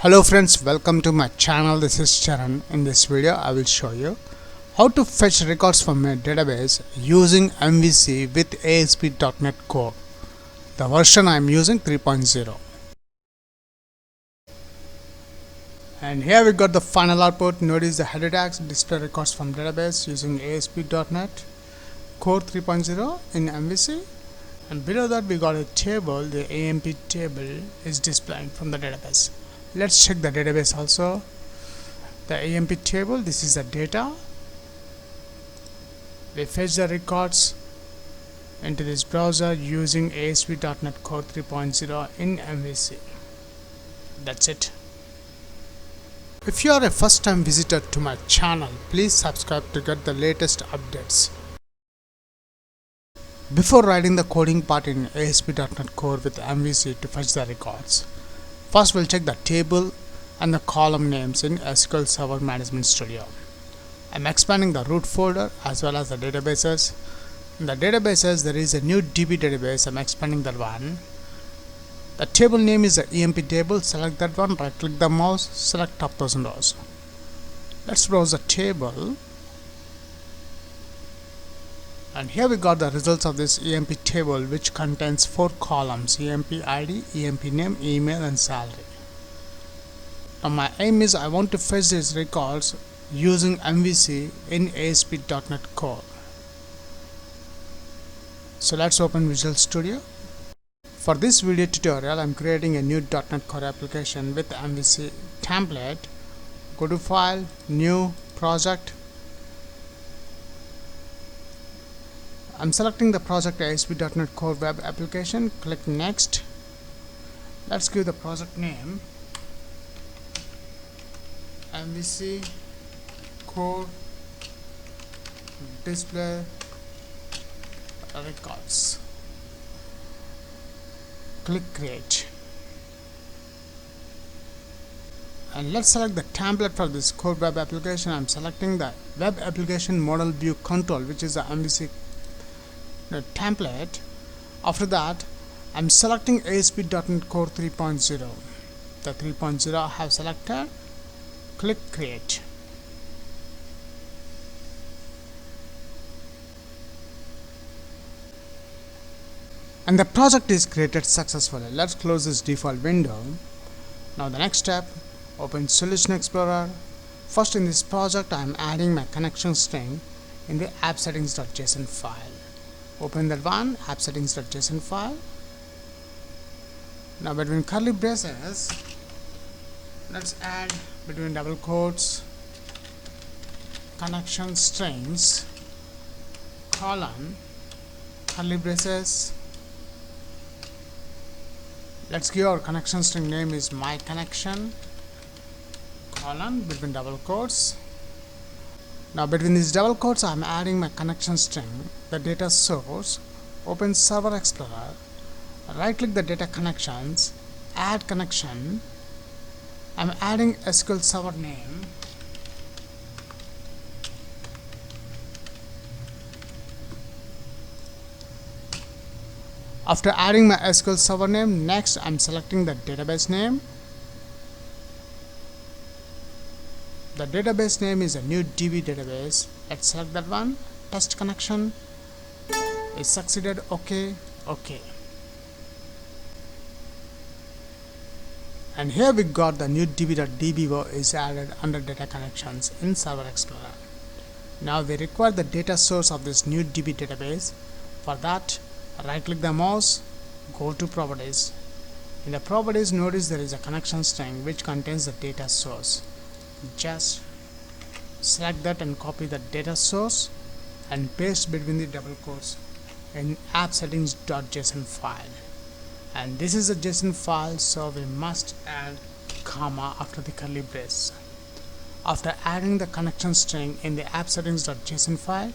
Hello friends, welcome to my channel. This is Charan. In this video I will show you how to fetch records from a database using MVC with ASP.NET Core. The version I am using 3.0. And here we got the final output. Notice the header tags display records from database using ASP.NET Core 3.0 in MVC. And below that we got a table. The AMP table is displaying from the database. Let's check the database also. The AMP table, this is the data. We fetch the records into this browser using ASP.NET Core 3.0 in MVC. That's it. If you are a first time visitor to my channel, please subscribe to get the latest updates. Before writing the coding part in ASP.NET Core with MVC to fetch the records, first we'll check the table and the column names in SQL Server Management Studio. I'm expanding the root folder as well as the databases. In the databases there is a new DB database. I'm expanding that one. The table name is the EMP table. Select that one, right click the mouse, select top 1000 rows. Let's browse the table. And here we got the results of this EMP table, which contains 4 columns: EMP ID, EMP name, email and salary. Now my aim is I want to fetch these records using MVC in ASP.NET Core. So let's open Visual Studio. For this video tutorial I am creating a new .NET Core application with MVC template. Go to File, New, Project. I'm selecting the project ASP.NET Core Web Application. Click Next. Let's give the project name MVC Core Display Records. Click Create. And let's select the template for this core web application. I'm selecting the Web Application Model View Control, which is the MVC template. After that I'm selecting ASP.NET Core 3.0. The 3.0 I have selected. Click Create. And the project is created successfully. Let's close this default window. Now the next step, open Solution Explorer. First, in this project I am adding my connection string in the app-settings.json file. Open that one, app-settings.json file. Now between curly braces, let's add between double quotes connection strings colon curly braces. Let's give our connection string name is my connection colon between double quotes. Now between these double quotes I am adding my connection string, the data source. Open Server Explorer, right click the data connections, add connection. I'm adding SQL Server name. After adding my SQL Server name, next I'm selecting the database name. The database name is a new DB database. Let's select that one. Test connection is succeeded. OK. And here we got the new db.db is added under data connections in Server Explorer. Now we require the data source of this new DB database. For that, right click the mouse, go to Properties. In the Properties, notice there is a connection string which contains the data source. Just select that and copy the data source and paste between the double quotes in app-settings.json file. And this is a JSON file, so we must add comma after the curly brace. After adding the connection string in the app-settings.json file,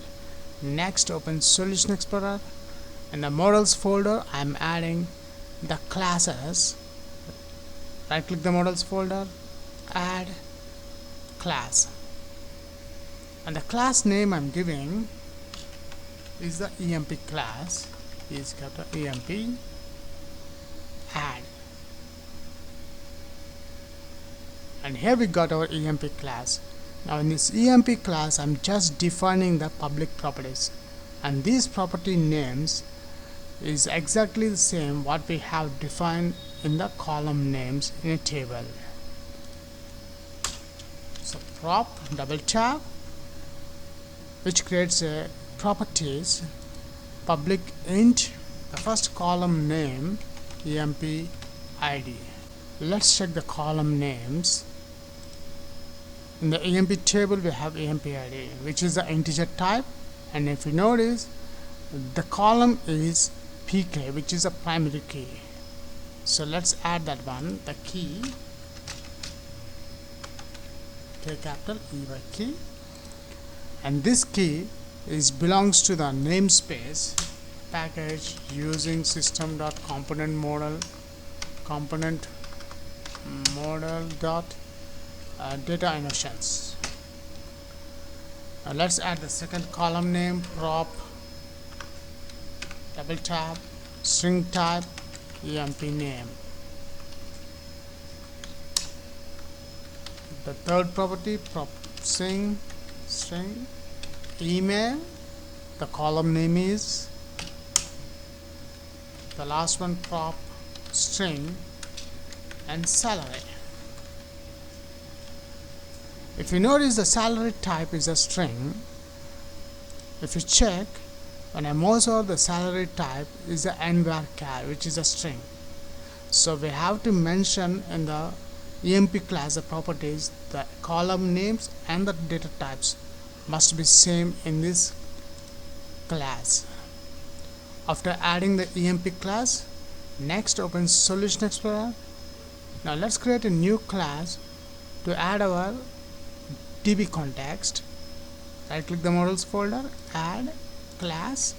next open Solution Explorer. In the models folder I am adding the classes. Right click the models folder, add class, and the class name I'm giving is the EMP class. Is EMP add. And here we got our EMP class. Now in this EMP class I'm just defining the public properties, and these property names is exactly the same what we have defined in the column names in a table. So prop, double tap, which creates a properties public int, the first column name emp id. Let's check the column names. In the emp table we have emp id, which is the integer type, and if you notice the column is pk, which is a primary key. So let's add that one, the key, K capital EY key, and this key is belongs to the namespace package using system.component model dot data innovations. Now let's add the second column name, prop, double tap, string type, emp name. The third property, prop string, email, the column name is, the last one prop string, and salary. If you notice the salary type is a string, if you check, when I mouse over the salary type is the nvarchar, which is a string. So we have to mention in the EMP class the properties, the column names and the data types must be same in this class. After adding the EMP class, next open Solution Explorer. Now let's create a new class to add our DB context. Right click the models folder, add class.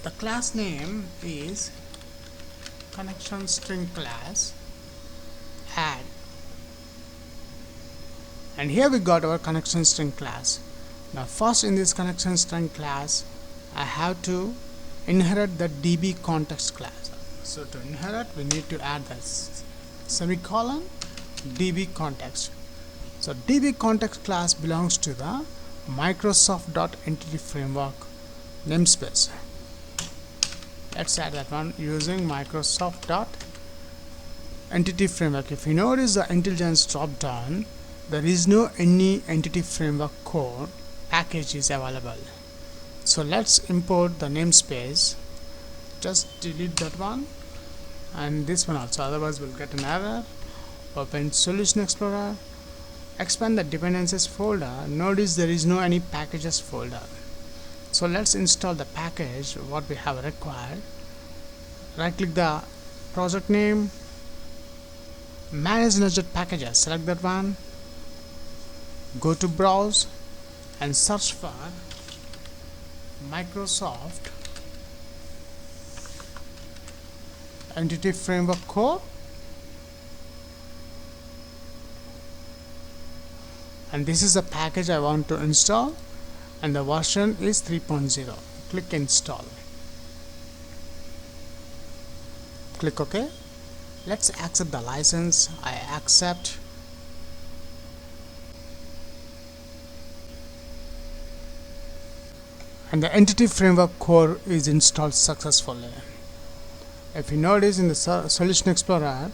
The class name is connection string class, add, and here we got our connection string class. Now first in this connection string class I have to inherit the DB context class. So to inherit we need to add this semicolon DB context. So DB context class belongs to the Microsoft.Entity Framework namespace. Let's add that one using Microsoft.Entity Framework. If you notice the intelligence drop down, there is no any entity framework core package is available. So let's import the namespace. Just delete that one and this one also, otherwise we'll get an error. Open Solution Explorer, expand the dependencies folder. Notice there is no any packages folder. So let's install the package what we have required. Right click the project name, manage nudged packages, select that one, go to browse and search for Microsoft Entity Framework Core, and this is the package I want to install, and the version is 3.0. Click install, click OK. Let's accept the license. I accept. And the Entity Framework Core is installed successfully. If you notice in the Solution Explorer,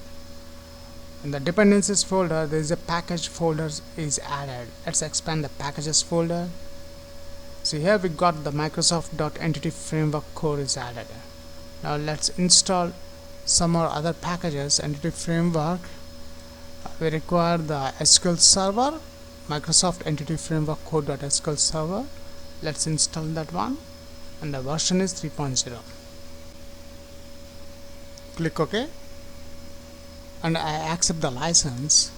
in the dependencies folder there is a package folder is added. Let's expand the packages folder. So here we got the Microsoft.Entity Framework Core is added. Now let's install some more other packages. Entity Framework, we require the SQL Server, Microsoft Entity Framework Core.SQL Server. Let's install that one, and the version is 3.0. Click OK, and I accept the license.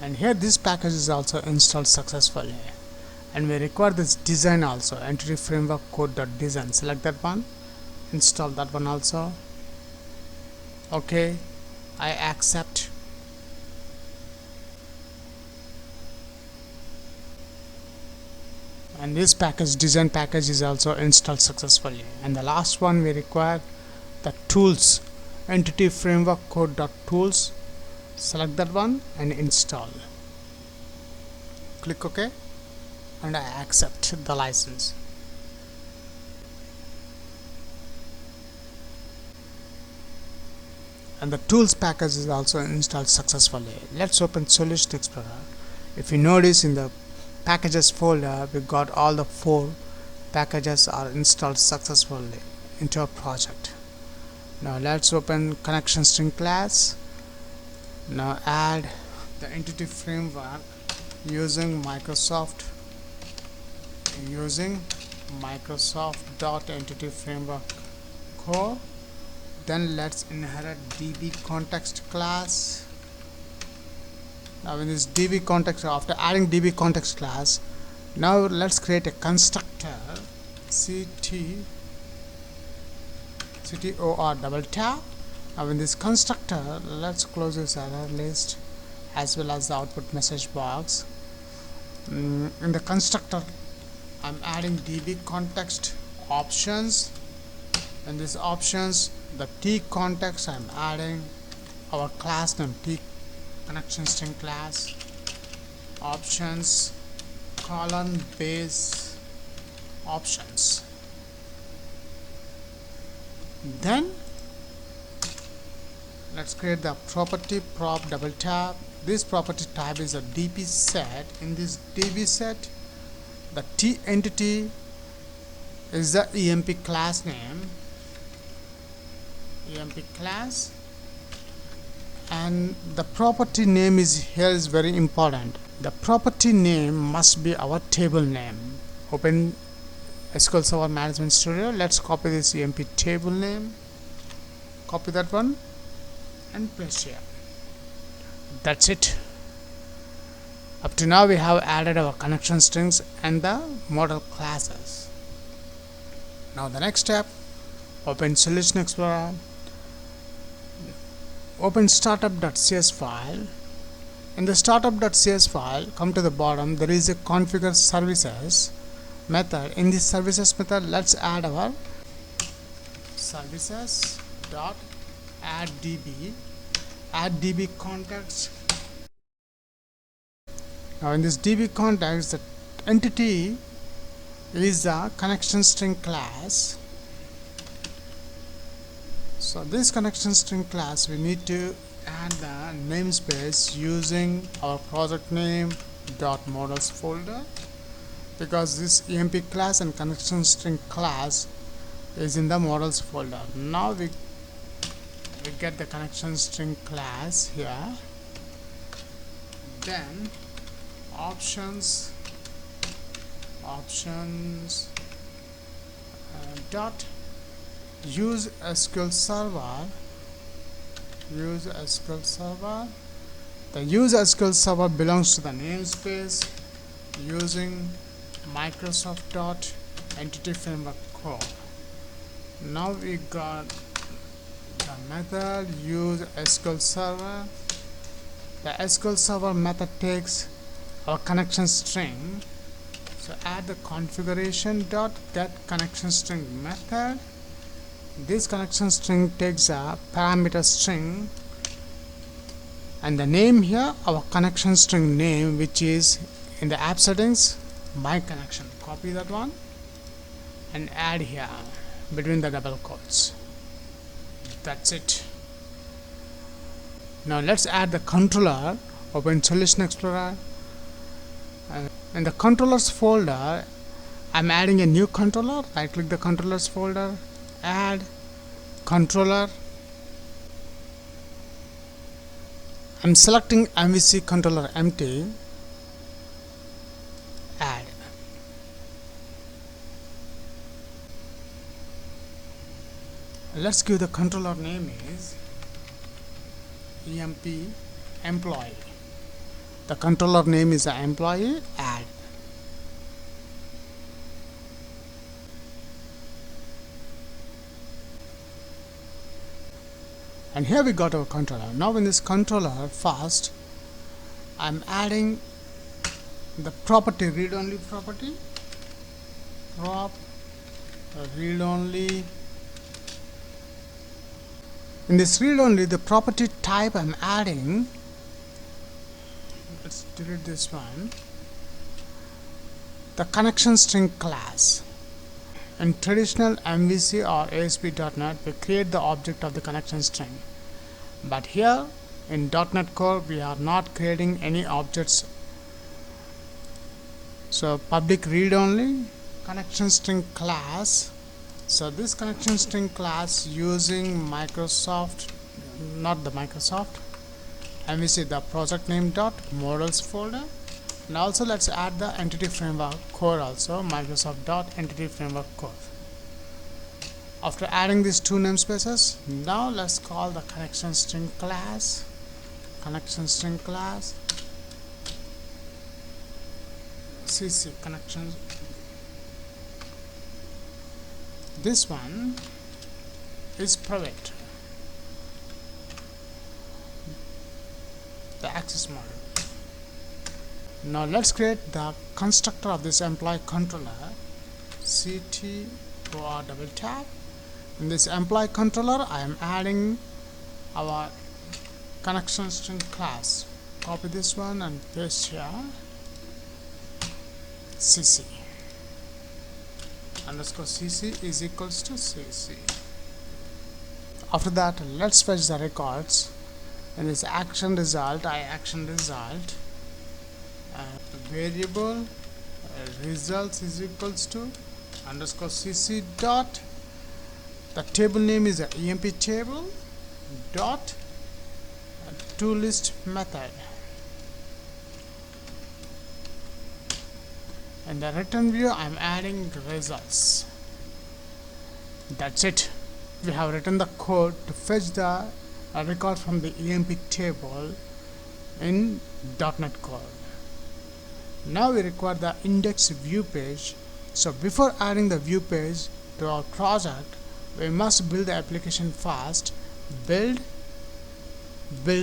And here this package is also installed successfully, and we require this design also, Entity Framework Code.design. Select that one, install that one also. OK, I accept. and this package design package is also installed successfully. And the last one, we require the tools, entity framework code.tools. Select that one and install. Click OK and I accept the license. And the tools package is also installed successfully. Let's open Solution Explorer. If you notice, in the packages folder we got all the 4 packages are installed successfully into our project. Now let's open connection string class. Now add the entity framework using Microsoft .entity framework core. Then let's inherit DB context class. Now in this DB context, after adding DB context class, now let's create a constructor CTOR double tap. Now in this constructor, let's close this error list as well as the output message box. In the constructor, I'm adding DB context options. In these options, the T context, I'm adding our class name T connection string class options colon base options. Then let's create the property prop double tap. This property type is a DB set. In this DB set, the T entity is the EMP class name, EMP class, and the property name is very important. The property name must be our table name. Open SQL Server Management Studio. Let's copy this EMP table name, copy that one and paste here. That's it. Up to now we have added our connection strings and the model classes. Now the next step, open Solution Explorer, open startup.cs file. In the startup.cs file, come to the bottom, there is a configure services method. In this services method, let's add our services.addDB, add DB context. Now in this DB context, the entity is the connection string class. So this connection string class, we need to add the namespace using our project name .models folder, because this EMP class and connection string class is in the models folder. Now we get the connection string class here. Then options dot use SQL server. The use SQL server belongs to the namespace using Microsoft dot entity framework core. Now we got the method use SQL server. The SQL server method takes our connection string. So add the configuration dot get connection string method. This connection string takes a parameter string and the name here, our connection string name, which is in the app settings my connection. Copy that one and add here between the double quotes. That's it. Now let's add the controller. Open Solution Explorer. In the controllers folder, I'm adding a new controller. Right click the controllers folder, add controller. I'm selecting MVC controller empty, add. Let's give the controller name is EMP employee. The controller name is employee, add. And here we got our controller. Now in this controller, first I'm adding the property, read only property. prop read only. In this read only, the property type I'm adding, let's delete this one, the connection string class. In traditional MVC or ASP.NET, we create the object of the connection string, but here in .NET Core we are not creating any objects. So public read only connection string class. So this connection string class using Microsoft, not the Microsoft, MVC, the project name dot models folder, and also let's add the entity framework core also, Microsoft dot entity framework core. After adding these two namespaces, now let's call the connection string class cc connection. This one is private, the access model. Now let's create the constructor of this employee controller, CTOR double tap. In this employee controller I am adding our connection string class. Copy this one and paste here, cc underscore cc is equals to cc. After that, let's fetch the records. In this action result, variable results is equals to underscore cc dot, the table name is a emp table dot toList method, and the return view I'm adding results. That's it. We have written the code to fetch the record from the emp table in .NET Core. Now we require the index view page. So before adding the view page to our project, we must build the application first. Build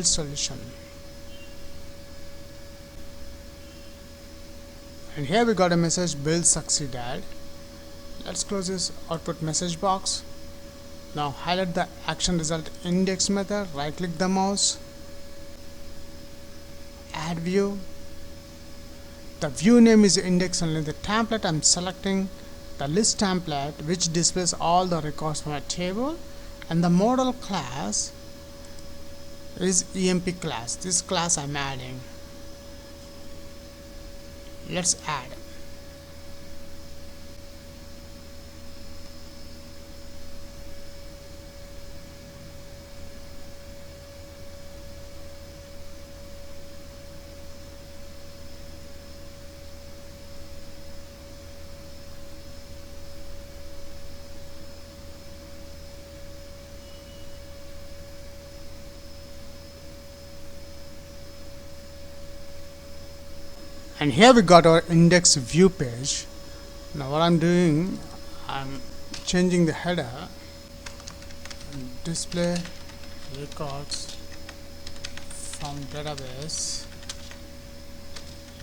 solution. And here we got a message, build succeeded. Let's close this output message box. Now highlight the action result index method, right click the mouse, add view. The view name is index only. The template I'm selecting the list template, which displays all the records from a table, and the model class is emp class. This class I'm adding. Let's add. And here we got our index view page. Now what I'm doing, I'm changing the header, display records from database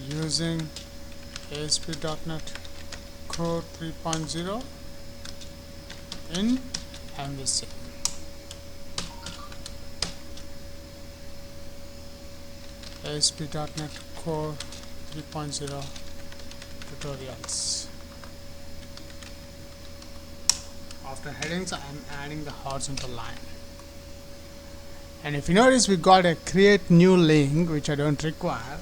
using ASP.NET Core 3.0 in MVC. ASP.NET Core 3.0 tutorials. After headings, I am adding the horizontal line. And if you notice, we got a create new link which I don't require.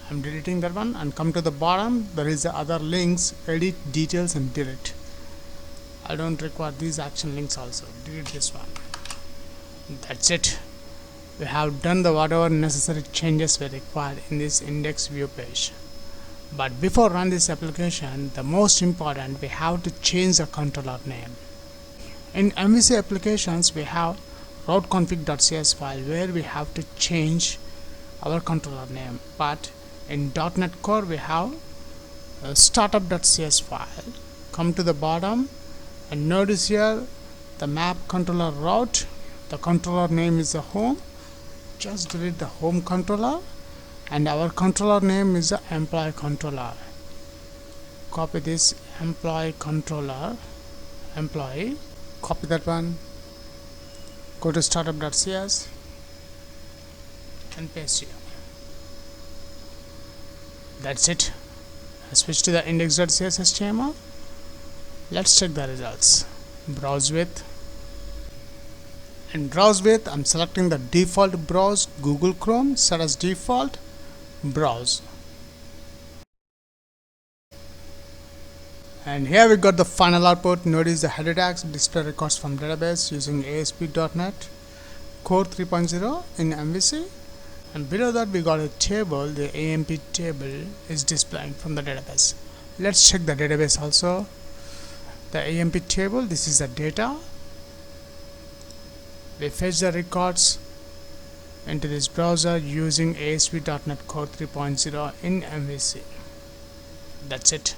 I'm deleting that one and come to the bottom. There is the other links, edit, details, and delete. I don't require these action links also. Delete this one. That's it. We have done the whatever necessary changes were required in this index view page. But before run this application, the most important, we have to change the controller name. In MVC applications, we have routeconfig.cs file where we have to change our controller name. But in .NET Core, we have a startup.cs file. Come to the bottom and notice here the map controller route. The controller name is the home. Just delete the home controller, and our controller name is the employee controller. Copy this employee controller employee, copy that one, go to startup.cs and paste here. That's it. I switch to the index.cs HTML. Let's check the results. Browse with, and browse with, I'm selecting the default browse Google Chrome, set as default browse. And here we got the final output. Notice the header tags display records from database using ASP.NET Core 3.0 in MVC. And below that we got a table, the AMP table is displaying from the database. Let's check the database also. The AMP table, this is the data. We fetch the records into this browser using ASP.NET Core 3.0 in MVC. That's it.